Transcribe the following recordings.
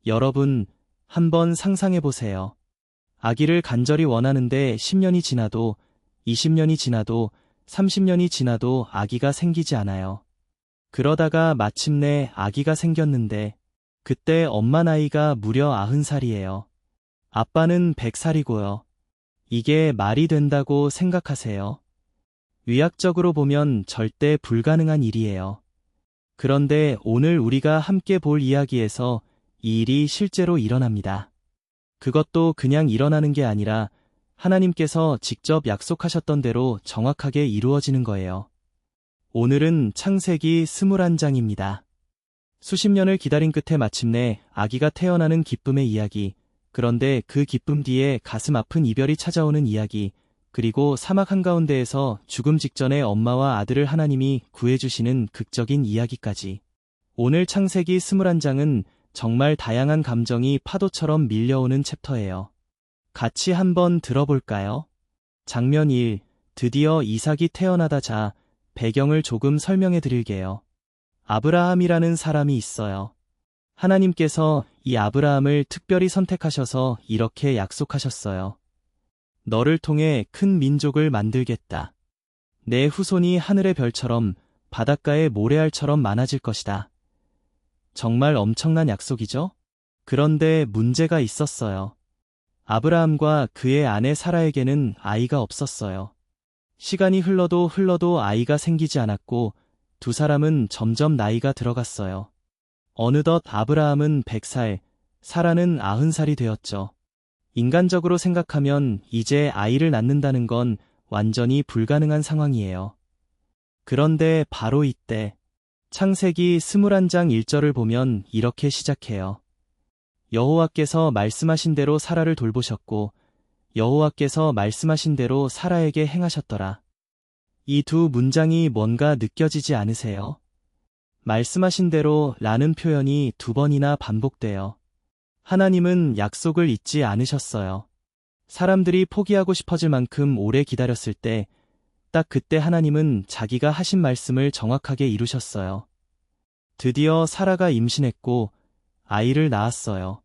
여러분, 한번 상상해 보세요. 아기를 간절히 원하는데 10년이 지나도, 20년이 지나도, 30년이 지나도 아기가 생기지 않아요. 그러다가 마침내 아기가 생겼는데, 그때 엄마 나이가 무려 90살이에요. 아빠는 100살이고요. 이게 말이 된다고 생각하세요? 의학적으로 보면 절대 불가능한 일이에요. 그런데 오늘 우리가 함께 볼 이야기에서 이 일이 실제로 일어납니다. 그것도 그냥 일어나는 게 아니라 하나님께서 직접 약속하셨던 대로 정확하게 이루어지는 거예요. 오늘은 창세기 21장입니다. 수십 년을 기다린 끝에 마침내 아기가 태어나는 기쁨의 이야기, 그런데 그 기쁨 뒤에 가슴 아픈 이별이 찾아오는 이야기, 그리고 사막 한가운데에서 죽음 직전에 엄마와 아들을 하나님이 구해주시는 극적인 이야기까지. 오늘 창세기 21장은 정말 다양한 감정이 파도처럼 밀려오는 챕터예요. 같이 한번 들어볼까요? 장면 1. 드디어 이삭이 태어나다. 자, 배경을 조금 설명해 드릴게요. 아브라함이라는 사람이 있어요. 하나님께서 이 아브라함을 특별히 선택하셔서 이렇게 약속하셨어요. 너를 통해 큰 민족을 만들겠다. 내 후손이 하늘의 별처럼 바닷가의 모래알처럼 많아질 것이다. 정말 엄청난 약속이죠? 그런데 문제가 있었어요. 아브라함과 그의 아내 사라에게는 아이가 없었어요. 시간이 흘러도 아이가 생기지 않았고 두 사람은 점점 나이가 들어갔어요. 어느덧 아브라함은 100살, 사라는 90살이 되었죠. 인간적으로 생각하면 이제 아이를 낳는다는 건 완전히 불가능한 상황이에요. 그런데 바로 이때 창세기 21장 1절을 보면 이렇게 시작해요. 여호와께서 말씀하신 대로 사라를 돌보셨고 여호와께서 말씀하신 대로 사라에게 행하셨더라. 이 두 문장이 뭔가 느껴지지 않으세요? 말씀하신 대로 라는 표현이 두 번이나 반복돼요. 하나님은 약속을 잊지 않으셨어요. 사람들이 포기하고 싶어질 만큼 오래 기다렸을 때, 딱 그때 하나님은 자기가 하신 말씀을 정확하게 이루셨어요. 드디어 사라가 임신했고 아이를 낳았어요.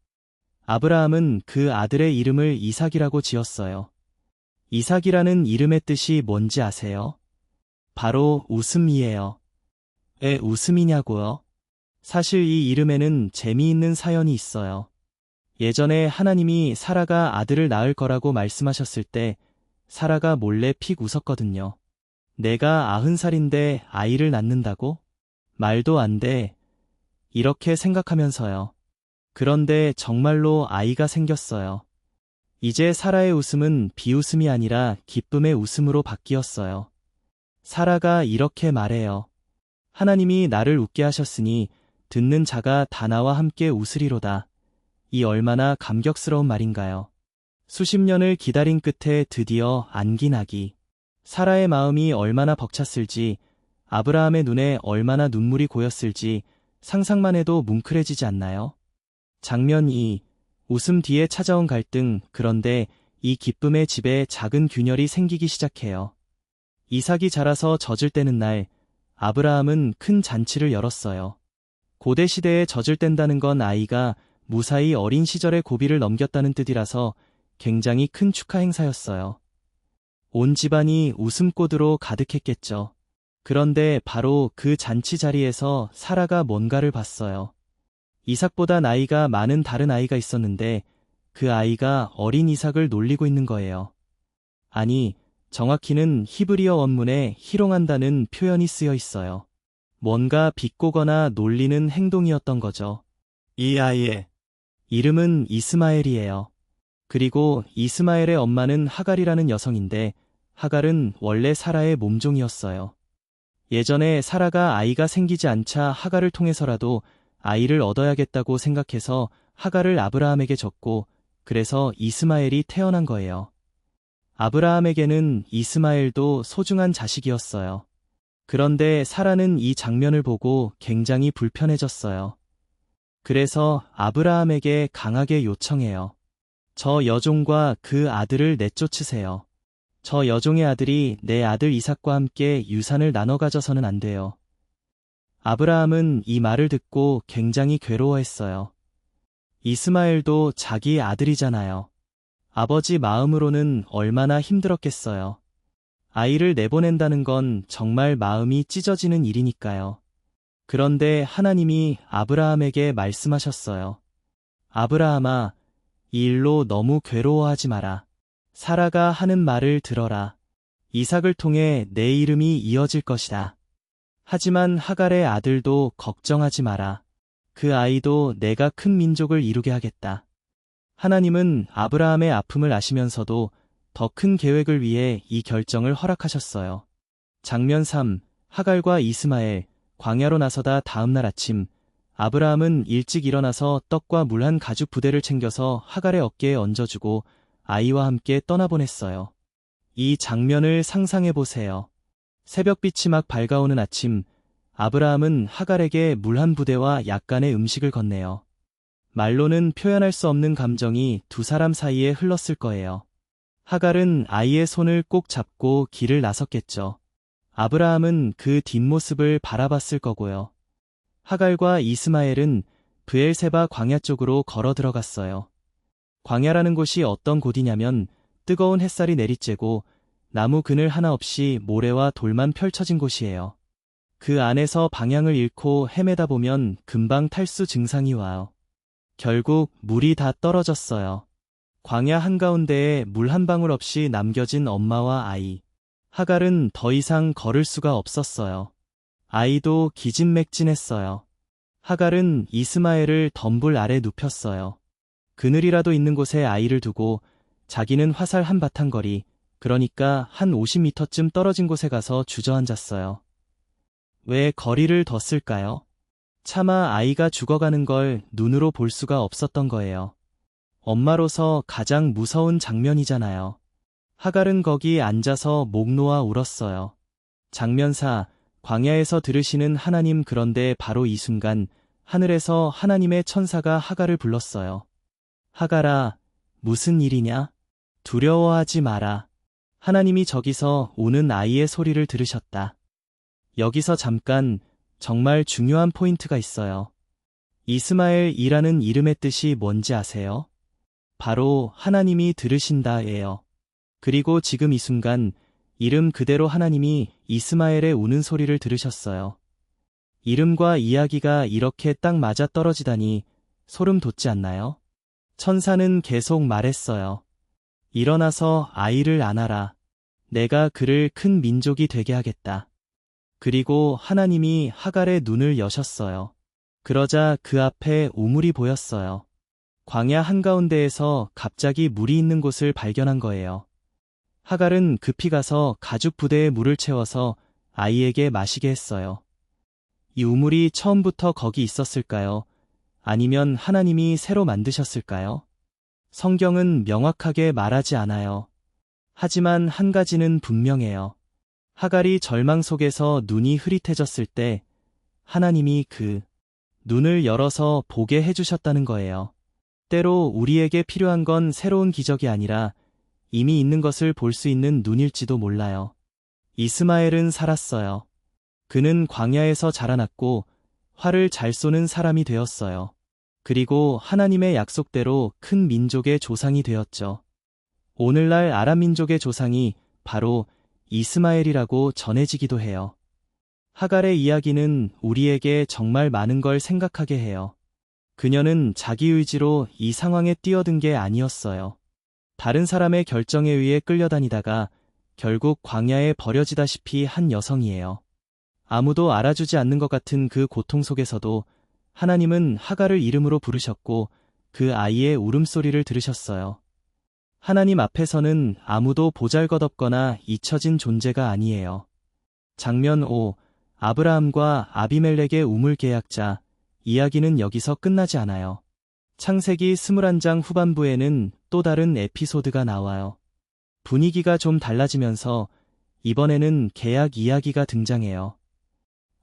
아브라함은 그 아들의 이름을 이삭이라고 지었어요. 이삭이라는 이름의 뜻이 뭔지 아세요? 바로 웃음이에요. 왜 웃음이냐고요? 사실 이 이름에는 재미있는 사연이 있어요. 예전에 하나님이 사라가 아들을 낳을 거라고 말씀하셨을 때 사라가 몰래 픽 웃었거든요. 내가 90살인데 아이를 낳는다고? 말도 안 돼. 이렇게 생각하면서요. 그런데 정말로 아이가 생겼어요. 이제 사라의 웃음은 비웃음이 아니라 기쁨의 웃음으로 바뀌었어요. 사라가 이렇게 말해요. 하나님이 나를 웃게 하셨으니 듣는 자가 다 나와 함께 웃으리로다. 이 얼마나 감격스러운 말인가요? 수십 년을 기다린 끝에 드디어 안긴 아기. 사라의 마음이 얼마나 벅찼을지, 아브라함의 눈에 얼마나 눈물이 고였을지 상상만 해도 뭉클해지지 않나요? 장면 2. 웃음 뒤에 찾아온 갈등. 그런데 이 기쁨의 집에 작은 균열이 생기기 시작해요. 이삭이 자라서 젖을 떼는 날, 아브라함은 큰 잔치를 열었어요. 고대 시대에 젖을 뗀다는 건 아이가 무사히 어린 시절의 고비를 넘겼다는 뜻이라서 굉장히 큰 축하 행사였어요. 온 집안이 웃음꽃으로 가득했겠죠. 그런데 바로 그 잔치 자리에서 사라가 뭔가를 봤어요. 이삭보다 나이가 많은 다른 아이가 있었는데 그 아이가 어린 이삭을 놀리고 있는 거예요. 아니, 정확히는 히브리어 원문에 희롱한다는 표현이 쓰여 있어요. 뭔가 비꼬거나 놀리는 행동이었던 거죠. 이 아이의 이름은 이스마엘이에요. 그리고 이스마엘의 엄마는 하갈이라는 여성인데 하갈은 원래 사라의 몸종이었어요. 예전에 사라가 아이가 생기지 않자 하갈을 통해서라도 아이를 얻어야겠다고 생각해서 하갈을 아브라함에게 줬고 그래서 이스마엘이 태어난 거예요. 아브라함에게는 이스마엘도 소중한 자식이었어요. 그런데 사라는 이 장면을 보고 굉장히 불편해졌어요. 그래서 아브라함에게 강하게 요청해요. 저 여종과 그 아들을 내쫓으세요. 저 여종의 아들이 내 아들 이삭과 함께 유산을 나눠 가져서는 안 돼요. 아브라함은 이 말을 듣고 굉장히 괴로워했어요. 이스마엘도 자기 아들이잖아요. 아버지 마음으로는 얼마나 힘들었겠어요. 아이를 내보낸다는 건 정말 마음이 찢어지는 일이니까요. 그런데 하나님이 아브라함에게 말씀하셨어요. 아브라함아, 이 일로 너무 괴로워하지 마라. 사라가 하는 말을 들어라. 이삭을 통해 내 이름이 이어질 것이다. 하지만 하갈의 아들도 걱정하지 마라. 그 아이도 내가 큰 민족을 이루게 하겠다. 하나님은 아브라함의 아픔을 아시면서도 더 큰 계획을 위해 이 결정을 허락하셨어요. 장면 3. 하갈과 이스마엘, 광야로 나서다 다음날 아침, 아브라함은 일찍 일어나서 떡과 물 한 가죽 부대를 챙겨서 하갈의 어깨에 얹어주고 아이와 함께 떠나보냈어요. 이 장면을 상상해 보세요. 새벽빛이 막 밝아오는 아침, 아브라함은 하갈에게 물 한 부대와 약간의 음식을 건네요. 말로는 표현할 수 없는 감정이 두 사람 사이에 흘렀을 거예요. 하갈은 아이의 손을 꼭 잡고 길을 나섰겠죠. 아브라함은 그 뒷모습을 바라봤을 거고요. 하갈과 이스마엘은 브엘세바 광야 쪽으로 걸어 들어갔어요. 광야라는 곳이 어떤 곳이냐면 뜨거운 햇살이 내리쬐고 나무 그늘 하나 없이 모래와 돌만 펼쳐진 곳이에요. 그 안에서 방향을 잃고 헤매다 보면 금방 탈수 증상이 와요. 결국 물이 다 떨어졌어요. 광야 한가운데에 물 한 방울 없이 남겨진 엄마와 아이. 하갈은 더 이상 걸을 수가 없었어요. 아이도 기진맥진했어요. 하갈은 이스마엘을 덤불 아래 눕혔어요. 그늘이라도 있는 곳에 아이를 두고 자기는 화살 한 바탕 거리, 그러니까 한 50m쯤 떨어진 곳에 가서 주저앉았어요. 왜 거리를 뒀을까요? 차마 아이가 죽어가는 걸 눈으로 볼 수가 없었던 거예요. 엄마로서 가장 무서운 장면이잖아요. 하갈은 거기 앉아서 목 놓아 울었어요. 장면 4. 광야에서 들으시는 하나님. 그런데 바로 이 순간 하늘에서 하나님의 천사가 하갈을 불렀어요. 하갈아, 무슨 일이냐? 두려워하지 마라. 하나님이 저기서 우는 아이의 소리를 들으셨다. 여기서 잠깐 정말 중요한 포인트가 있어요. 이스마엘이라는 이름의 뜻이 뭔지 아세요? 바로 하나님이 들으신다예요. 그리고 지금 이 순간 이름 그대로 하나님이 이스마엘의 우는 소리를 들으셨어요. 이름과 이야기가 이렇게 딱 맞아 떨어지다니 소름 돋지 않나요? 천사는 계속 말했어요. 일어나서 아이를 안아라. 내가 그를 큰 민족이 되게 하겠다. 그리고 하나님이 하갈의 눈을 여셨어요. 그러자 그 앞에 우물이 보였어요. 광야 한가운데에서 갑자기 물이 있는 곳을 발견한 거예요. 하갈은 급히 가서 가죽 부대에 물을 채워서 아이에게 마시게 했어요. 이 우물이 처음부터 거기 있었을까요? 아니면 하나님이 새로 만드셨을까요? 성경은 명확하게 말하지 않아요. 하지만 한 가지는 분명해요. 하갈이 절망 속에서 눈이 흐릿해졌을 때 하나님이 그 눈을 열어서 보게 해주셨다는 거예요. 때로 우리에게 필요한 건 새로운 기적이 아니라 이미 있는 것을 볼 수 있는 눈일지도 몰라요. 이스마엘은 살았어요. 그는 광야에서 자라났고 활을 잘 쏘는 사람이 되었어요. 그리고 하나님의 약속대로 큰 민족의 조상이 되었죠. 오늘날 아람 민족의 조상이 바로 이스마엘이라고 전해지기도 해요. 하갈의 이야기는 우리에게 정말 많은 걸 생각하게 해요. 그녀는 자기 의지로 이 상황에 뛰어든 게 아니었어요. 다른 사람의 결정에 의해 끌려다니다가 결국 광야에 버려지다시피 한 여성이에요. 아무도 알아주지 않는 것 같은 그 고통 속에서도 하나님은 하갈을 이름으로 부르셨고 그 아이의 울음소리를 들으셨어요. 하나님 앞에서는 아무도 보잘것없거나 잊혀진 존재가 아니에요. 장면 5. 아브라함과 아비멜렉의 우물 계약자. 이야기는 여기서 끝나지 않아요. 창세기 21장 후반부에는 또 다른 에피소드가 나와요. 분위기가 좀 달라지면서 이번에는 계약 이야기가 등장해요.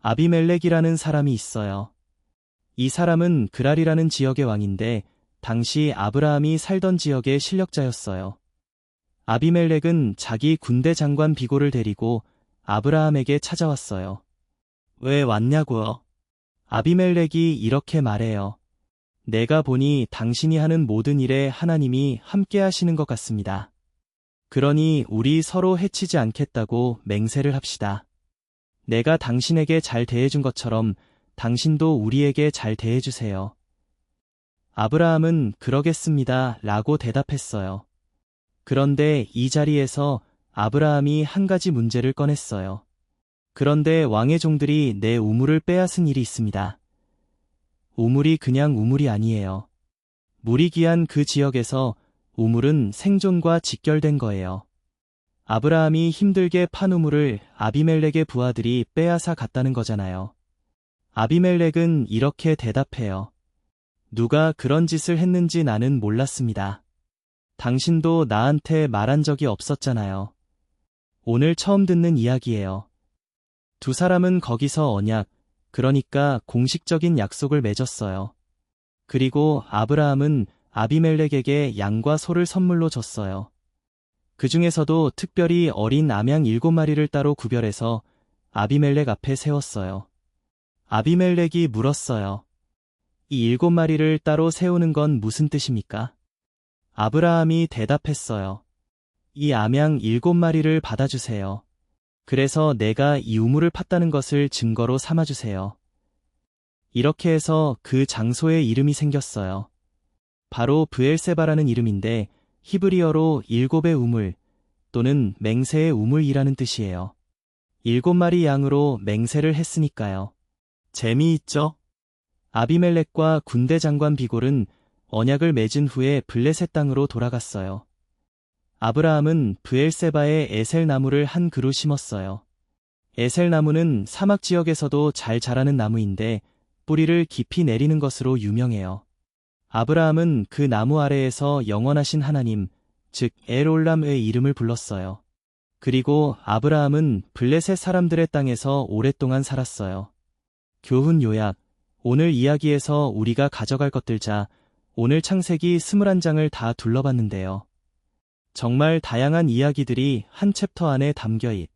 아비멜렉이라는 사람이 있어요. 이 사람은 그랄이라는 지역의 왕인데 당시 아브라함이 살던 지역의 실력자였어요. 아비멜렉은 자기 군대 장관 비고를 데리고 아브라함에게 찾아왔어요. 왜 왔냐고요? 아비멜렉이 이렇게 말해요. 내가 보니 당신이 하는 모든 일에 하나님이 함께 하시는 것 같습니다. 그러니 우리 서로 해치지 않겠다고 맹세를 합시다. 내가 당신에게 잘 대해준 것처럼 당신도 우리에게 잘 대해주세요. 아브라함은 그러겠습니다 라고 대답했어요. 그런데 이 자리에서 아브라함이 한 가지 문제를 꺼냈어요. 그런데 왕의 종들이 내 우물을 빼앗은 일이 있습니다. 우물이 그냥 우물이 아니에요. 물이 귀한 그 지역에서 우물은 생존과 직결된 거예요. 아브라함이 힘들게 판 우물을 아비멜렉의 부하들이 빼앗아 갔다는 거잖아요. 아비멜렉은 이렇게 대답해요. 누가 그런 짓을 했는지 나는 몰랐습니다. 당신도 나한테 말한 적이 없었잖아요. 오늘 처음 듣는 이야기예요. 두 사람은 거기서 언약, 그러니까 공식적인 약속을 맺었어요. 그리고 아브라함은 아비멜렉에게 양과 소를 선물로 줬어요. 그 중에서도 특별히 어린 암양 7마리를 따로 구별해서 아비멜렉 앞에 세웠어요. 아비멜렉이 물었어요. 이 7마리를 따로 세우는 건 무슨 뜻입니까? 아브라함이 대답했어요. 이 암양 7마리를 받아주세요. 그래서 내가 이 우물을 팠다는 것을 증거로 삼아주세요. 이렇게 해서 그 장소의 이름이 생겼어요. 바로 브엘세바라는 이름인데 히브리어로 7의 우물 또는 맹세의 우물이라는 뜻이에요. 7마리 양으로 맹세를 했으니까요. 재미있죠? 아비멜렉과 군대 장관 비골은 언약을 맺은 후에 블레셋 땅으로 돌아갔어요. 아브라함은 브엘세바에 에셀나무를 한 그루 심었어요. 에셀나무는 사막 지역에서도 잘 자라는 나무인데 뿌리를 깊이 내리는 것으로 유명해요. 아브라함은 그 나무 아래에서 영원하신 하나님, 즉 엘올람의 이름을 불렀어요. 그리고 아브라함은 블레셋 사람들의 땅에서 오랫동안 살았어요. 교훈 요약. 오늘 이야기에서 우리가 가져갈 것들 자, 오늘 창세기 21장을 다 둘러봤는데요. 정말 다양한 이야기들이 한 챕터 안에 담겨 있.